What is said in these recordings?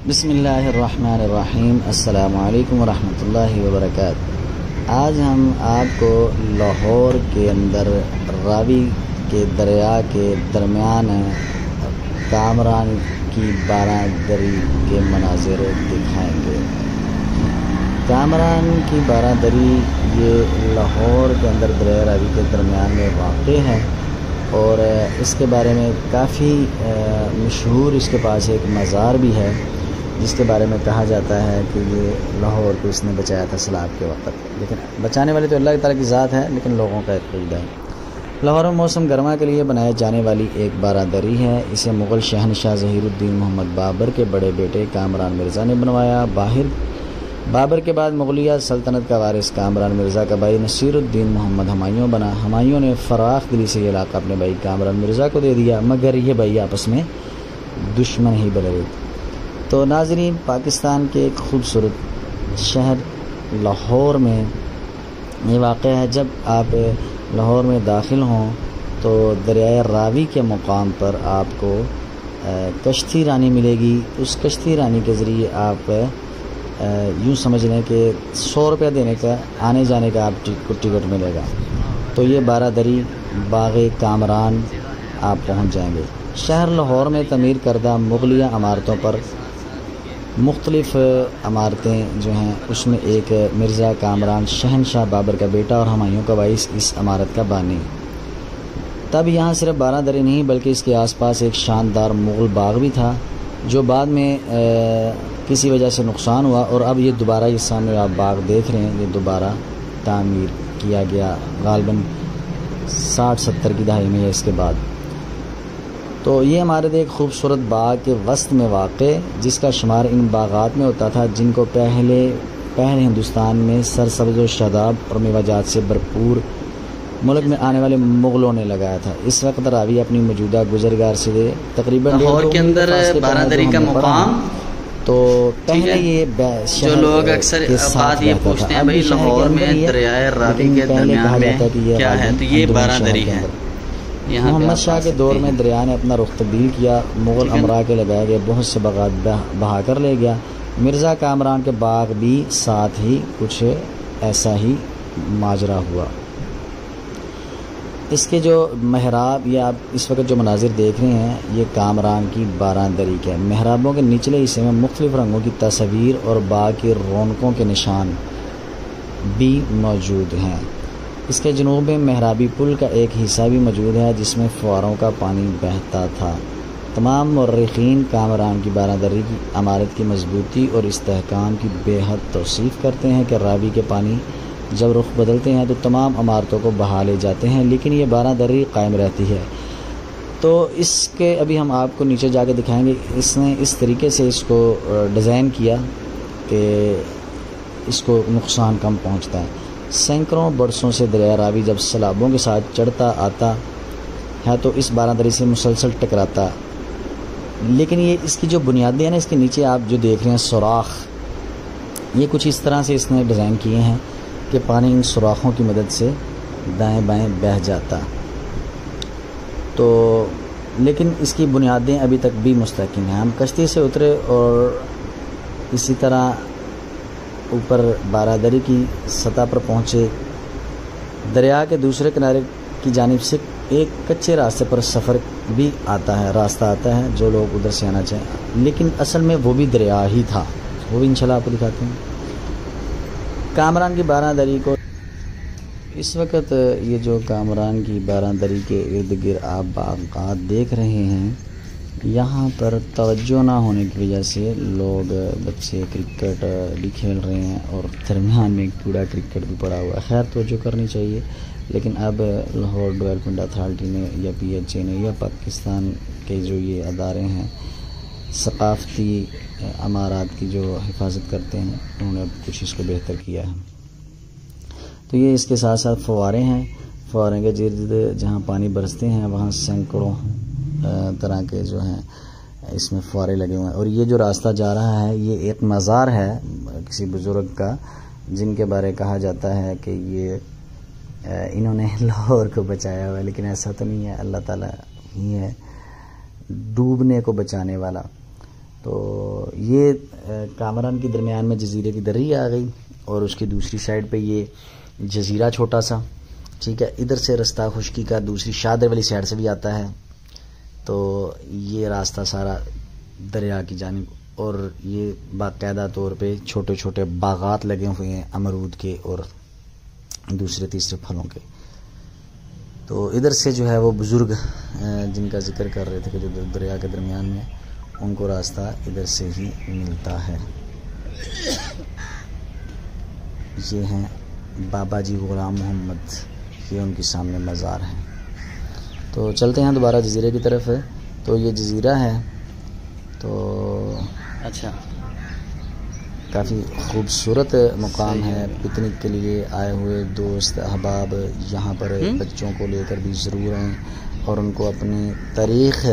بسم اللہ الرحمن الرحیم۔ السلام علیکم ورحمۃ اللہ وبرکاتہ۔ آج ہم آپ کو لاہور کے اندر راوی کے دریا کے درمیان کامران کی بارہ دری کے مناظر دکھائیں گے۔ کامران کی بارہ دری یہ لاہور کے اندر دریا راوی کے درمیان میں واقع ہے اور اس کے بارے میں کافی مشہور اس کے پاس ایک مزار بھی ہے جس کے بارے میں کہا جاتا ہے کہ یہ لاہور کو اس نے بچایا تھا سیلاب کے وقت، لیکن بچانے والی تو اللہ تعالیٰ کی ذات ہے، لیکن لوگوں کا عقیدہ ہے۔ لاہور میں موسم گرما کے لیے بنائے جانے والی ایک بارہ دری ہے۔ اسے مغل شہنشاہ ظہیر الدین محمد بابر کے بڑے بیٹے کامران مرزا نے بنوایا۔ بابر کے بعد مغلیہ سلطنت کا وارث کامران مرزا کا بھائی نصیر الدین محمد ہمایوں بنا۔ ہمایوں نے فراخ دلی سے یہ علاقہ اپنے بھائی کامران مرزا کو دے دیا، مگر یہ بھائی آپس میں دشمن ہی بنے ہوئے تھے۔ تو ناظرین، پاکستان کے ایک خوبصورت شہر لاہور میں یہ واقع ہے۔ جب آپ لاہور میں داخل ہوں تو دریائے راوی کے مقام پر آپ کو کشتی رانی ملے گی۔ اس کشتی رانی کے ذریعے آپ یوں سمجھ لیں کہ 100 روپیہ دینے کا آنے جانے کا آپ کو ٹکٹ ملے گا۔ تو یہ بارہ دری باغ کامران آپ پہنچ جائیں گے۔ شہر لاہور میں تعمیر کردہ مغلیہ عمارتوں پر مختلف عمارتیں جو ہیں اس میں ایک مرزا کامران شہنشاہ بابر کا بیٹا اور ہمایوں کا وارث اس عمارت کا بانی۔ تب یہاں صرف بارہ دری نہیں بلکہ اس کے آس پاس ایک شاندار مغل باغ بھی تھا جو بعد میں کسی وجہ سے نقصان ہوا، اور اب یہ دوبارہ یہ سامنے آپ باغ دیکھ رہے ہیں، یہ دوبارہ تعمیر کیا گیا غالباً 60-70 کی دہائی میں اس کے بعد۔ تو یہ عمارت ایک خوبصورت باغ کے وسط میں واقع جس کا شمار ان باغات میں ہوتا تھا جن کو پہلے ہندوستان میں سرسبز و شاداب اور میوہ جات سے بھرپور ملک میں آنے والے مغلوں نے لگایا تھا۔ اس وقت راوی اپنی موجودہ گزرگاہ سے تقریباً لاہور کے اندر بارہ دری کا مقام، تو پہلے یہ جو لوگ اکثر بات یہ پوچھتے ہیں بھائی لاہور میں دریائے راوی کے درمیان میں کیا ہے، تو یہ بارہ دری ہے۔ محمد شاہ کے دور میں دریا نے اپنا رخ تبدیل کیا، مغل امراء کے لگائے گئے بہت سے باغات بہا کر لے گیا۔ مرزا کامران کے باغ بھی ساتھ ہی کچھ ایسا ہی ماجرا ہوا۔ اس کے جو محراب یا آپ اس وقت جو مناظر دیکھ رہے ہیں یہ کامران کی بارہ دری کے محرابوں کے نچلے حصے میں مختلف رنگوں کی تصاویر اور باغ کی رونقوں کے نشان بھی موجود ہیں۔ اس کے جنوب میں محرابی پل کا ایک حصہ بھی موجود ہے جس میں فواروں کا پانی بہتا تھا۔ تمام مورخین کامران کی بارہ دری کی عمارت کی مضبوطی اور استحکام کی بے حد توصیف کرتے ہیں کہ راوی کے پانی جب رخ بدلتے ہیں تو تمام عمارتوں کو بہا لے جاتے ہیں، لیکن یہ بارہ دری قائم رہتی ہے۔ تو اس کے ابھی ہم آپ کو نیچے جا کے دکھائیں گے۔ اس نے اس طریقے سے اس کو ڈیزائن کیا کہ اس کو نقصان کم پہنچتا ہے۔ سینکڑوں برسوں سے دریا راوی جب سیلابوں کے ساتھ چڑھتا آتا ہے تو اس بارہ دری سے مسلسل ٹکراتا، لیکن یہ اس کی جو بنیادیں ہیں نا، اس کے نیچے آپ جو دیکھ رہے ہیں سوراخ، یہ کچھ اس طرح سے اس نے ڈیزائن کیے ہیں کہ پانی ان سوراخوں کی مدد سے دائیں بائیں بہہ جاتا۔ تو لیکن اس کی بنیادیں ابھی تک بھی مستحکم ہیں۔ ہم کشتی سے اترے اور اسی طرح اوپر بارہ دری کی سطح پر پہنچے۔ دریا کے دوسرے کنارے کی جانب سے ایک کچے راستے پر سفر بھی راستہ آتا ہے جو لوگ ادھر سے آنا چاہیں، لیکن اصل میں وہ بھی دریا ہی تھا، وہ بھی انشاءاللہ آپ کو دکھاتے ہیں۔ کامران کی بارہ دری کو اس وقت یہ جو کامران کی بارہ دری کے ارد گرد آپ باغات دیکھ رہے ہیں، یہاں پر توجہ نہ ہونے کی وجہ سے لوگ بچے کرکٹ بھی کھیل رہے ہیں اور درمیان میں کوڑا کرکٹ بھی پڑا ہوا ہے۔ خیر توجہ کرنی چاہیے، لیکن اب لاہور ڈیولپمنٹ اتھارٹی نے یا PHA نے یا پاکستان کے جو یہ ادارے ہیں ثقافتی عمارات کی جو حفاظت کرتے ہیں، انہوں نے اب کچھ اس کو بہتر کیا ہے۔ تو یہ اس کے ساتھ ساتھ فوارے ہیں، فوارے کے گرد جہاں پانی برستے ہیں وہاں سینکڑوں طرح کے جو ہیں اس میں فوارے لگے ہوئے ہیں۔ اور یہ جو راستہ جا رہا ہے یہ ایک مزار ہے کسی بزرگ کا، جن کے بارے کہا جاتا ہے کہ یہ انہوں نے لاہور کو بچایا ہوا ہے، لیکن ایسا تو نہیں ہے، اللہ تعالیٰ ہی ہے ڈوبنے کو بچانے والا۔ تو یہ کامران کے درمیان میں جزیرے کی دری آ گئی اور اس کی دوسری سائڈ پہ یہ جزیرہ چھوٹا سا، ٹھیک ہے. ادھر سے رستہ خشکی کا دوسری شادر والی سائڈ سے بھی آتا ہے. تو یہ راستہ سارا دریا کی جانب، اور یہ باقاعدہ طور پہ چھوٹے چھوٹے باغات لگے ہوئے ہیں امرود کے اور دوسرے تیسرے پھلوں کے. تو ادھر سے جو ہے وہ بزرگ جن کا ذکر کر رہے تھے کہ جو دریا کے درمیان میں، ان کو راستہ ادھر سے ہی ملتا ہے. یہ ہیں بابا جی غلام محمد، یہ ان کے سامنے مزار ہے. تو چلتے ہیں دوبارہ جزیرے کی طرف. تو یہ جزیرہ ہے، تو اچھا کافی خوبصورت مقام ہے. پکنک کے لیے آئے ہوئے دوست احباب یہاں پر بچوں کو لے کر بھی ضرور آئیں اور ان کو اپنی تاریخ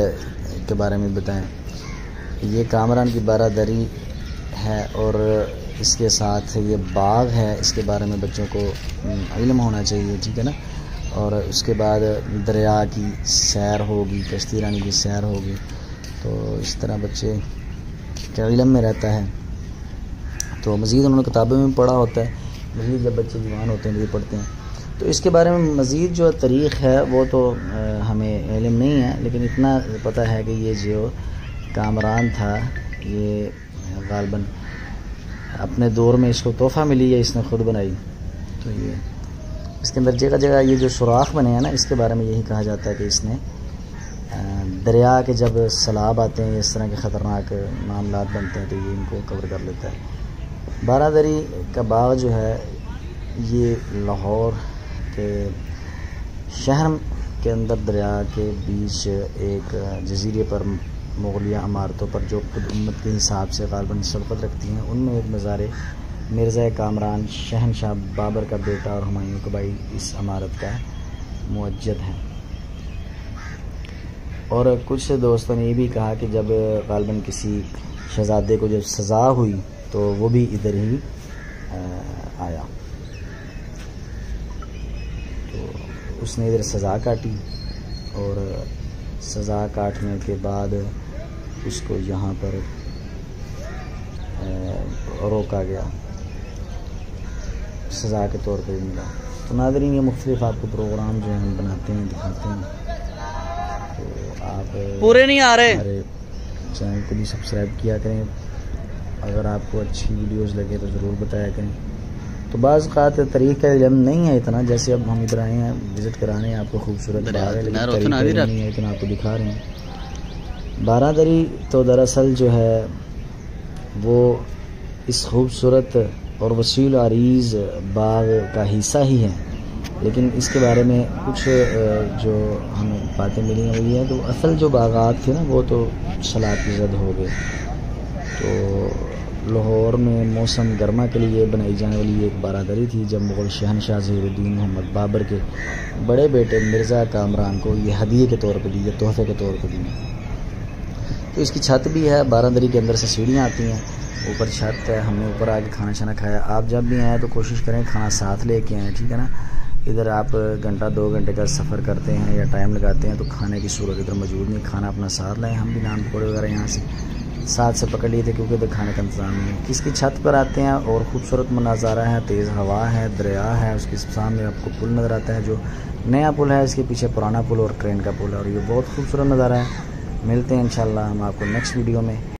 کے بارے میں بتائیں. یہ کامران کی بارہ دری ہے اور اس کے ساتھ یہ باغ ہے، اس کے بارے میں بچوں کو علم ہونا چاہیے، ٹھیک ہے نا. اور اس کے بعد دریا کی سیر ہوگی، کشتی رانی کی سیر ہوگی. تو اس طرح بچے کے علم میں رہتا ہے. تو مزید انہوں نے کتابوں میں پڑھا ہوتا ہے، مزید جب بچے جوان ہوتے ہیں بھی پڑھتے ہیں. تو اس کے بارے میں مزید جو تاریخ ہے وہ تو ہمیں علم نہیں ہے، لیکن اتنا پتہ ہے کہ یہ جو کامران تھا یہ غالباً اپنے دور میں اس کو تحفہ ملی یا اس نے خود بنائی. تو یہ اس کے اندر جگہ جگہ یہ جو سوراخ بنے ہیں نا، اس کے بارے میں یہی کہا جاتا ہے کہ اس نے دریا کے جب سیلاب آتے ہیں، اس طرح کے خطرناک معاملات بنتے ہیں تو یہ ان کو کور کر لیتا ہے. بارہ دری کا باغ جو ہے یہ لاہور کے شہر کے اندر دریا کے بیچ ایک جزیرے پر مغلیہ عمارتوں پر جو خود امت کے حساب سے غالباً سبقت رکھتی ہیں، ان میں ایک مزار مرزا کامران شہنشاہ بابر کا بیٹا اور ہمایوں کا بھائی اس عمارت کا معجد ہے. اور کچھ دوستوں نے یہ بھی کہا کہ جب غالباً کسی شہزادے کو جب سزا ہوئی تو وہ بھی ادھر ہی آیا، تو اس نے ادھر سزا کاٹی اور سزا کاٹنے کے بعد اس کو یہاں پر روکا گیا، سزا کے طور پہ ملا. تو ناظرین یہ مختلف آپ کو پروگرام جو ہیں ہم بناتے ہیں، دکھاتے ہیں. تو آپ پورے نہیں آ رہے، ہمارے چینل کو بھی سبسکرائب کیا کریں. اگر آپ کو اچھی ویڈیوز لگے تو ضرور بتایا کریں. تو بعض اوقات طریق کا علم نہیں ہے اتنا، جیسے اب ہم ادھر آئے ہیں وزٹ کرانے ہیں آپ کو خوبصورت باغ ہے، لیکن طریق کا علم نہیں ہے اتنا، آپ کو دکھا رہے ہیں. بارہ دری تو دراصل جو ہے وہ اس خوبصورت اور وسیع و عریض باغ کا حصہ ہی ہے، لیکن اس کے بارے میں کچھ جو ہمیں باتیں ملی ہیں وہ یہ ہے کہ اصل جو باغات تھے نا وہ تو سلاطی زد ہو گئے. تو لاہور میں موسم گرما کے لیے بنائی جانے والی ایک بارہ دری تھی جب مغل شہنشاہ ظہیر الدین محمد بابر کے بڑے بیٹے مرزا کامران کو یہ ہدیے کے طور پہ دی، یہ تحفے کے طور پہ دی. تو اس کی چھت بھی ہے، بارہ دری کے اندر سے سیڑھیاں آتی ہیں، اوپر چھت ہے. ہم نے اوپر آ کے کھانا شانا کھایا. آپ جب بھی آئیں تو کوشش کریں کھانا ساتھ لے کے آئیں، ٹھیک ہے نا. ادھر آپ گھنٹہ 2 گھنٹے کا سفر کرتے ہیں یا ٹائم لگاتے ہیں تو کھانے کی صورت ادھر موجود نہیں، کھانا اپنا ساتھ لائیں. ہم بھی نان پکوڑے وغیرہ یہاں سے ساتھ سے پکڑ لیے تھے کیونکہ ادھر کھانے کا انتظام نہیں ہے. اس کی چھت پر آتے ہیں اور خوبصورت مناظرہ ہے، تیز ہوا ہے، دریا ہے، اس کے سامنے آپ کو پل نظر آتا ہے جو نیا پل ہے، اس کے پیچھے پرانا پل اور ٹرین کا پل ہے، اور یہ بہت خوبصورت نظارہ ہے. ملتے ہیں انشاءاللہ ہم آپ کو نیکسٹ ویڈیو میں.